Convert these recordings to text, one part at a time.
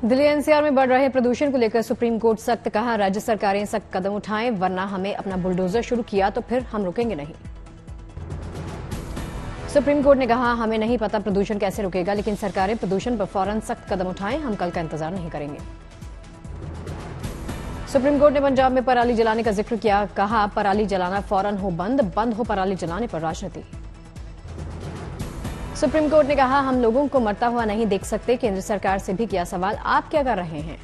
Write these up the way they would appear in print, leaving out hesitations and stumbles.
Delhi NCR में बढ़ रहे प्रदूषण को लेकर सुप्रीम कोर्ट सख्त, कहा राज्य सरकारें सख्त कदम उठाएं वरना हमें अपना बुलडोजर शुरू किया तो फिर हम रुकेंगे नहीं। सुप्रीम कोर्ट ने कहा हमें नहीं पता प्रदूषण कैसे रुकेगा, लेकिन सरकारें प्रदूषण पर फौरन सख्त कदम उठाएं, हम कल का इंतजार नहीं करेंगे। सुप्रीम कोर्ट ने पंजाब में पराली जलाने का जिक्र किया, कहा पराली जलाना फौरन हो बंद हो पराली जलाने पर राजनीति। सुप्रीम कोर्ट ने कहा हम लोगों को मरता हुआ नहीं देख सकते, केंद्र सरकार से भी किया सवाल, आप क्या कर रहे हैं।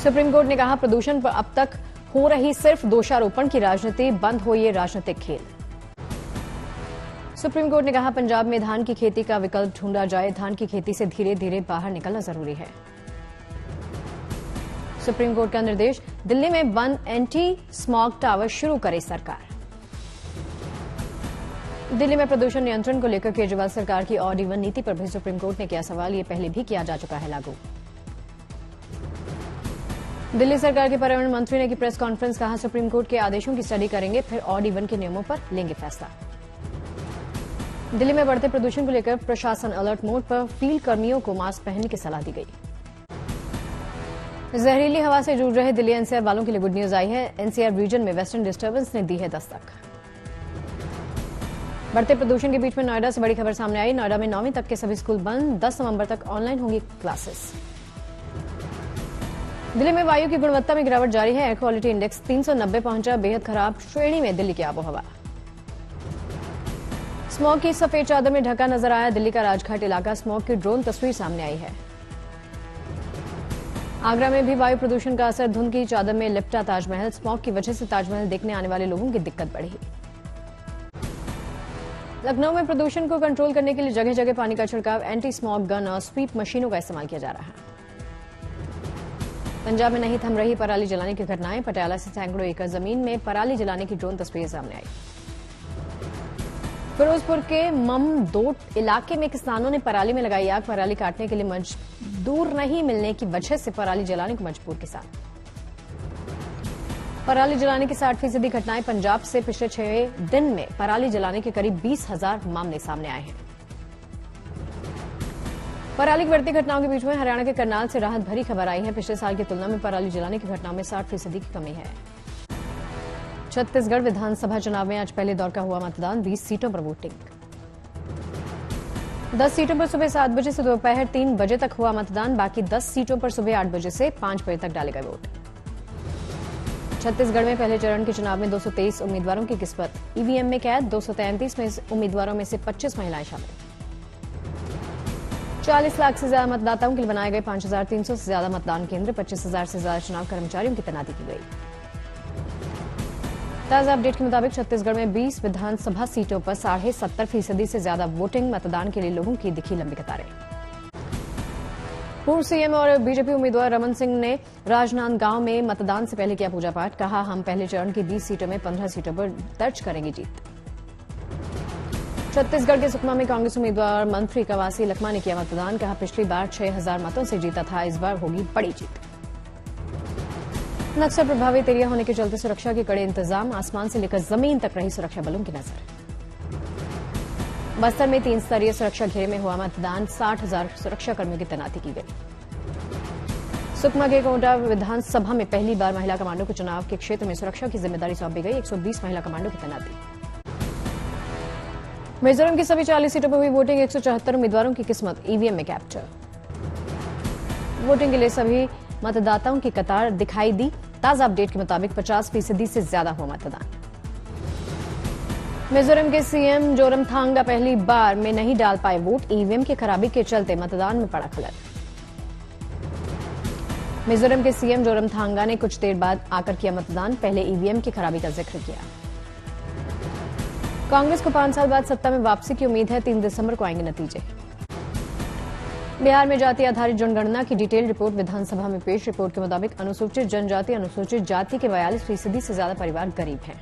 सुप्रीम कोर्ट ने कहा प्रदूषण पर अब तक हो रही सिर्फ दोषारोपण की राजनीति, बंद हो ये राजनीतिक खेल। सुप्रीम कोर्ट ने कहा पंजाब में धान की खेती का विकल्प ढूंढा जाए, धान की खेती से धीरे धीरे बाहर निकलना जरूरी है। सुप्रीम कोर्ट का निर्देश, दिल्ली में बंद एंटी स्मॉग टावर शुरू करे सरकार। दिल्ली में प्रदूषण नियंत्रण को लेकर केजरीवाल सरकार की ऑड इवन नीति पर भी सुप्रीम कोर्ट ने किया सवाल, ये पहले भी किया जा चुका है लागू। दिल्ली सरकार के पर्यावरण मंत्री ने की प्रेस कॉन्फ्रेंस, कहा सुप्रीम कोर्ट के आदेशों की स्टडी करेंगे, फिर ऑड इवन के नियमों पर लेंगे फैसला। दिल्ली में बढ़ते प्रदूषण को लेकर प्रशासन अलर्ट मोड पर, फील्ड कर्मियों को मास्क पहनने की सलाह दी गई। जहरीली हवा से जूझ रहे दिल्ली एनसीआर वालों के लिए गुड न्यूज आई है, एनसीआर रीजन में वेस्टर्न डिस्टर्बेंस ने दी है दस्तक। बढ़ते प्रदूषण के बीच में नोएडा से बड़ी खबर सामने आई, नोएडा में 9वीं तक के सभी स्कूल बंद, 10 नवंबर तक ऑनलाइन होंगी क्लासेस। दिल्ली में वायु की गुणवत्ता में गिरावट जारी है, एयर क्वालिटी इंडेक्स 390 पहुंचा, बेहद खराब श्रेणी में दिल्ली की आबोहवा। स्मॉग की सफेद चादर में ढका नजर आया दिल्ली का राजघाट इलाका, स्मॉग की ड्रोन तस्वीर सामने आई है। आगरा में भी वायु प्रदूषण का असर, धुंध की चादर में लिपटा ताजमहल, स्मॉग की वजह से ताजमहल देखने आने वाले लोगों की दिक्कत बढ़ी। लखनऊ में प्रदूषण को कंट्रोल करने के लिए जगह जगह पानी का छिड़काव, एंटी स्मॉग गन और स्वीप मशीनों का इस्तेमाल किया जा रहा है। पंजाब में नहीं थम रही पराली जलाने की घटनाएं, पटियाला से सैकड़ों एकड़ जमीन में पराली जलाने की ड्रोन तस्वीरें सामने आई। फिरोजपुर के ममदोट इलाके में किसानों ने पराली में लगाई आग, पराली काटने के लिए मजदूर नहीं मिलने की वजह से पराली जलाने को मजबूर किसान। पराली जलाने की 60% घटनाएं पंजाब से, पिछले 6 दिन में पराली जलाने के करीब 20,000 मामले सामने आए हैं। पराली की बढ़ती घटनाओं के बीच में हरियाणा के करनाल से राहत भरी खबर आई है, पिछले साल की तुलना में पराली जलाने की घटनाओं में 60% की कमी है। छत्तीसगढ़ विधानसभा चुनाव में आज पहले दौर का हुआ मतदान, 20 सीटों पर वोटिंग। 10 सीटों पर सुबह 7 बजे से दोपहर 3 बजे तक हुआ मतदान, बाकी 10 सीटों पर सुबह 8 बजे से 5 बजे तक डाले गए वोट। छत्तीसगढ़ में पहले चरण के चुनाव में 223 उम्मीदवारों की किस्मत, ईवीएम में कैद, 233 में उम्मीदवारों में से 25 महिलाएं शामिल। 40 लाख से ज्यादा मतदाताओं के लिए बनाए गए 5,300 से ज्यादा मतदान केंद्र, 25,000 से ज्यादा चुनाव कर्मचारियों की तैनाती की गई। ताजा अपडेट के मुताबिक छत्तीसगढ़ में 20 विधानसभा सीटों पर 70.5% से ज्यादा वोटिंग, मतदान के लिए लोगों की दिखी लंबी कतारें। पूर्व सीएम और बीजेपी उम्मीदवार रमन सिंह ने राजनांदगांव में मतदान से पहले किया पूजा पाठ, कहा हम पहले चरण की 20 सीटों में 15 सीटों पर दर्ज करेंगे जीत। छत्तीसगढ़ के सुकमा में कांग्रेस उम्मीदवार मंत्री कवासी लखमा ने किया मतदान, कहा पिछली बार 6,000 मतों से जीता था, इस बार होगी बड़ी जीत। नक्सल प्रभावित एरिया होने के चलते सुरक्षा के कड़े इंतजाम, आसमान से लेकर जमीन तक रही सुरक्षा बलों की नजर। बस्तर में 3 स्तरीय सुरक्षा घेरे में हुआ मतदान, 60,000 सुरक्षा कर्मियों की तैनाती की गई। सुकमा के कोंटा विधानसभा में पहली बार महिला कमांडो को चुनाव के क्षेत्र में सुरक्षा की जिम्मेदारी सौंपी गई, 120 महिला कमांडो की तैनाती। मिजोरम की सभी 40 सीटों पर हुई वोटिंग, 174 उम्मीदवारों की किस्मत ईवीएम में कैप्चर। वोटिंग के लिए सभी मतदाताओं की कतार दिखाई दी, ताजा अपडेट के मुताबिक 50% से ज्यादा हुआ मतदान। मिजोरम के सीएम जोरमथांगा पहली बार में नहीं डाल पाए वोट, ईवीएम की खराबी के चलते मतदान में पड़ा खलल। मिजोरम के सीएम जोरमथांगा ने कुछ देर बाद आकर किया मतदान, पहले ईवीएम की खराबी का जिक्र किया। कांग्रेस को 5 साल बाद सत्ता में वापसी की उम्मीद है, 3 दिसंबर को आएंगे नतीजे। बिहार में जाति आधारित जनगणना की डिटेल रिपोर्ट विधानसभा में पेश, रिपोर्ट के मुताबिक अनुसूचित जनजाति, अनुसूचित जाति के 42% से ज्यादा परिवार गरीब हैं।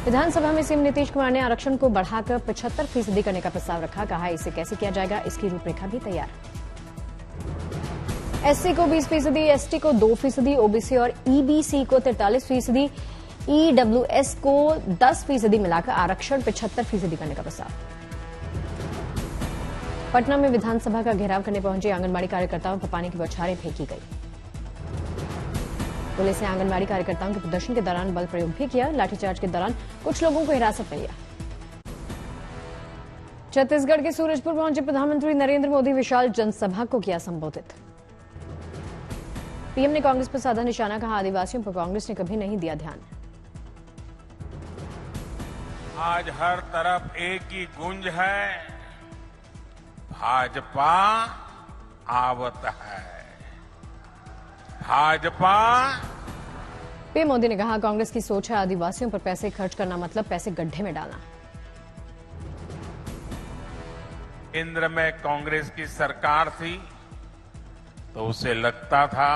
विधानसभा में सीएम नीतीश कुमार ने आरक्षण को बढ़ाकर 75% करने का प्रस्ताव रखा, कहा इसे कैसे किया जाएगा, इसकी रूपरेखा भी तैयार। एससी को 20%, एसटी को 2%, ओबीसी और ईबीसी को 43%, ईडब्ल्यूएस को 10% मिलाकर आरक्षण 75% करने का प्रस्ताव। पटना में विधानसभा का घेराव करने पहुंचे आंगनबाड़ी कार्यकर्ताओं पर पानी की बौछारें फेंकी गई। पुलिस ने आंगनबाड़ी कार्यकर्ताओं के प्रदर्शन के दौरान बल प्रयोग भी किया। लाठीचार्ज के दौरान कुछ लोगों को हिरासत में लिया। छत्तीसगढ़ के सूरजपुर पहुंचे प्रधानमंत्री नरेंद्र मोदी विशाल जनसभा को किया संबोधित। पीएम ने कांग्रेस पर साधा निशाना, कहा आदिवासियों पर कांग्रेस ने कभी नहीं दिया ध्यान। आज हर तरफ एक ही गूंज है, भाजपा आवत है, भाजपा। पीएम मोदी ने कहा कांग्रेस की सोच है आदिवासियों पर पैसे खर्च करना मतलब पैसे गड्ढे में डालना। केंद्र में कांग्रेस की सरकार थी तो उसे लगता था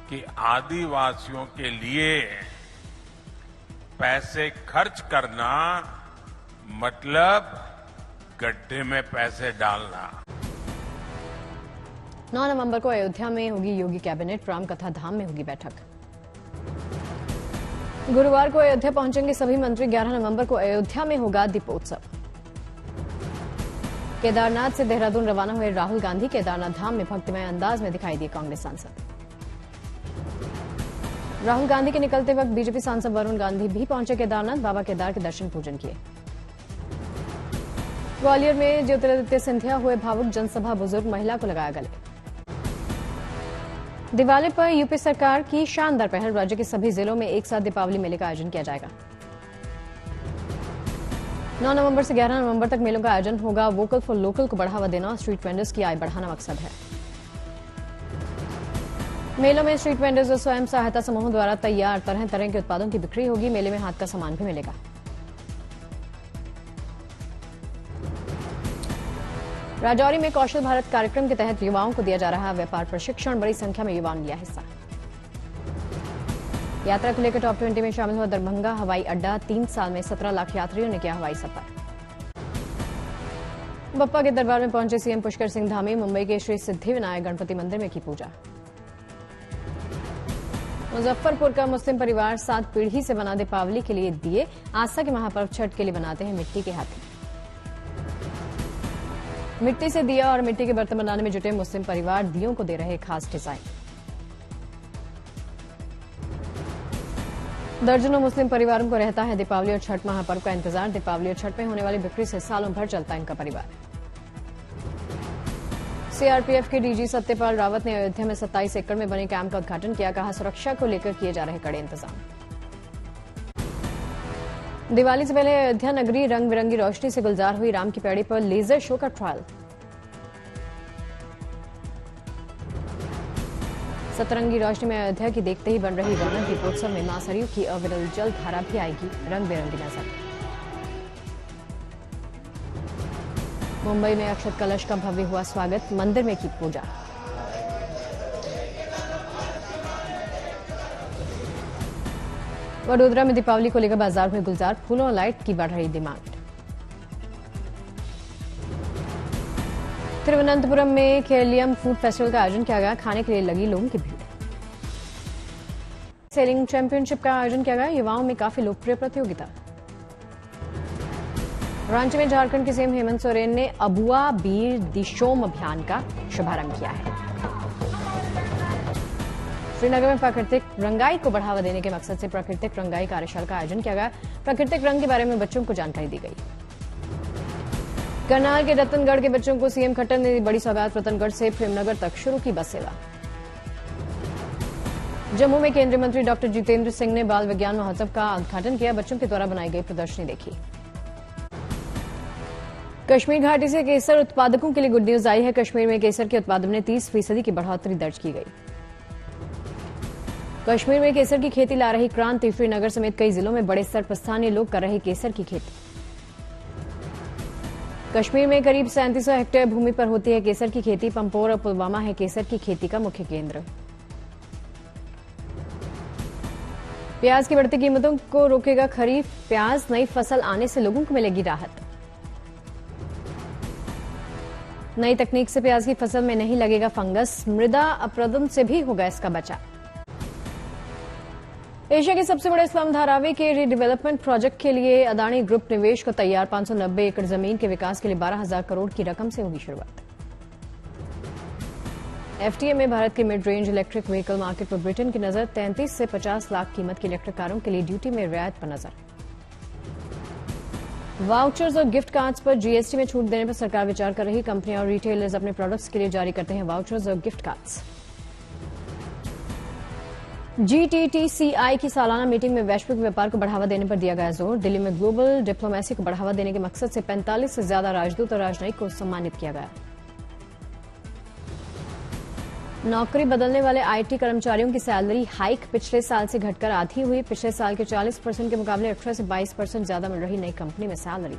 कि आदिवासियों के लिए पैसे खर्च करना मतलब गड्ढे में पैसे डालना। 9 नवंबर को अयोध्या में होगी योगी कैबिनेट, राम कथा धाम में होगी बैठक। गुरुवार को अयोध्या पहुंचेंगे सभी मंत्री। 11 नवंबर को अयोध्या में होगा दीपोत्सव। केदारनाथ से देहरादून रवाना हुए राहुल गांधी केदारनाथ धाम में भक्तिमय अंदाज में दिखाई दिए कांग्रेस सांसद। राहुल गांधी के निकलते वक्त बीजेपी सांसद वरुण गांधी भी पहुंचे केदारनाथ, बाबा केदार के दर्शन पूजन किए। ग्वालियर में ज्योतिरादित्य सिंधिया हुए भावुक, जनसभा बुजुर्ग महिला को लगाया गले। दिवाली पर यूपी सरकार की शानदार पहल, राज्य के सभी जिलों में एक साथ दीपावली मेले का आयोजन किया जाएगा। 9 नवंबर से 11 नवंबर तक मेलों का आयोजन होगा। वोकल फॉर लोकल को बढ़ावा देना और स्ट्रीट वेंडर्स की आय बढ़ाना मकसद है। मेलों में स्ट्रीट वेंडर्स और स्वयं सहायता समूहों द्वारा तैयार तरह तरह के उत्पादों की बिक्री होगी। मेले में हाथ का सामान भी मिलेगा। राजौरी में कौशल भारत कार्यक्रम के तहत युवाओं को दिया जा रहा व्यापार प्रशिक्षण, बड़ी संख्या में युवाओं ने लिया हिस्सा। यात्रा को लेकर टॉप 20 में शामिल हुआ दरभंगा हवाई अड्डा। 3 साल में 17 लाख यात्रियों ने किया हवाई सफर। बप्पा के दरबार में पहुंचे सीएम पुष्कर सिंह धामी। मुंबई के श्री सिद्धिविनायक गणपति मंदिर में की पूजा। मुजफ्फरपुर का मुस्लिम परिवार 7 पीढ़ी से बना दीपावली के लिए दिए। आस्था के महापर्व छठ के लिए बनाते हैं मिट्टी के हाथी। मिट्टी से दिया और मिट्टी के बर्तन बनाने में जुटे मुस्लिम परिवार दियों को दे रहे खास डिजाइन। दर्जनों मुस्लिम परिवारों को रहता है दीपावली और छठ महापर्व का इंतजार। दीपावली और छठ में होने वाली बिक्री से सालों भर चलता है इनका परिवार। सीआरपीएफ के डीजी सत्यपाल रावत ने अयोध्या में 27 एकड़ में बने कैंप का उद्घाटन किया। कहा सुरक्षा को लेकर किए जा रहे कड़े इंतजाम। दिवाली से पहले अयोध्या नगरी रंग बिरंगी रोशनी से गुलजार हुई। राम की पैड़ी पर लेजर शो का ट्रायल। सतरंगी रोशनी में अयोध्या की देखते ही बन रही रौनक। दीपोत्सव में मां सरयू की अविरल जल धारा भी आएगी रंग बिरंगी नजर। मुंबई में अक्षत कलश का भव्य हुआ स्वागत। मंदिर में की पूजा। वडोदरा में दीपावली को लेकर बाजार में गुलजार। फूलों और लाइट की बढ़ रही डिमांड। तिरुवनंतपुरम में केरलियम फूड फेस्टिवल का आयोजन किया गया। खाने के लिए लगी लोगों की भीड़। सेलिंग चैंपियनशिप का आयोजन किया गया। युवाओं में काफी लोकप्रिय प्रतियोगिता। रांची में झारखंड के सीएम हेमंत सोरेन ने अबुआ बीर दिशोम अभियान का शुभारंभ किया है। श्रीनगर में प्राकृतिक रंगाई को बढ़ावा देने के मकसद से प्राकृतिक रंगाई कार्यशाला का आयोजन किया गया। प्राकृतिक रंग के बारे में बच्चों को जानकारी दी गई। करनाल के रतनगढ़ के बच्चों को सीएम खट्टर ने दी बड़ी सौगात। रतनगढ़ से प्रेमनगर तक शुरू की बस सेवा। जम्मू में केंद्रीय मंत्री डॉक्टर जितेंद्र सिंह ने बाल विज्ञान महोत्सव का उद्घाटन किया। बच्चों के द्वारा बनाई गई प्रदर्शनी देखी। कश्मीर घाटी से केसर उत्पादकों के लिए गुड न्यूज आई है। कश्मीर में केसर के उत्पादन में 30% की बढ़ोतरी दर्ज की गई। कश्मीर में केसर की खेती ला रही क्रांति। श्रीनगर समेत कई जिलों में बड़े स्तर पर स्थानीय लोग कर रहे केसर की खेती। कश्मीर में करीब 3700 हेक्टेयर भूमि पर होती है केसर की खेती। पंपोर और पुलवामा है केसर की खेती का मुख्य केंद्र। प्याज की बढ़ती कीमतों को रोकेगा खरीफ प्याज। नई फसल आने से लोगों को मिलेगी राहत। नई तकनीक से प्याज की फसल में नहीं लगेगा फंगस। मृदा अपरदन से भी होगा इसका बचाव। एशिया के सबसे बड़े स्लम धारावी के रीडेवलपमेंट प्रोजेक्ट के लिए अदानी ग्रुप निवेश को तैयार। 590 एकड़ जमीन के विकास के लिए 12,000 करोड़ की रकम से होगी शुरुआत। एफटीए में भारत की mid range electric vehicle market पर ब्रिटेन की नजर। 33 से 50 लाख कीमत की इलेक्ट्रिक कारों के लिए ड्यूटी में रियायत पर नजर। वाउचर्स और गिफ्ट कार्ड्स पर जीएसटी में छूट देने पर सरकार विचार कर रही। कंपनियां और रिटेलर्स अपने प्रोडक्ट्स के लिए जारी करते हैं वाउचर्स और गिफ्ट कार्ड्स। जीटीटीसीआई की सालाना मीटिंग में वैश्विक व्यापार को बढ़ावा देने पर दिया गया जोर। दिल्ली में ग्लोबल डिप्लोमेसी को बढ़ावा देने के मकसद से 45 से ज्यादा राजदूत और राजनयिक को सम्मानित किया गया। नौकरी बदलने वाले आईटी कर्मचारियों की सैलरी हाइक पिछले साल से घटकर आधी हुई। पिछले साल के 40% के मुकाबले 18 से 22% ज्यादा मिल रही नई कंपनी में सैलरी।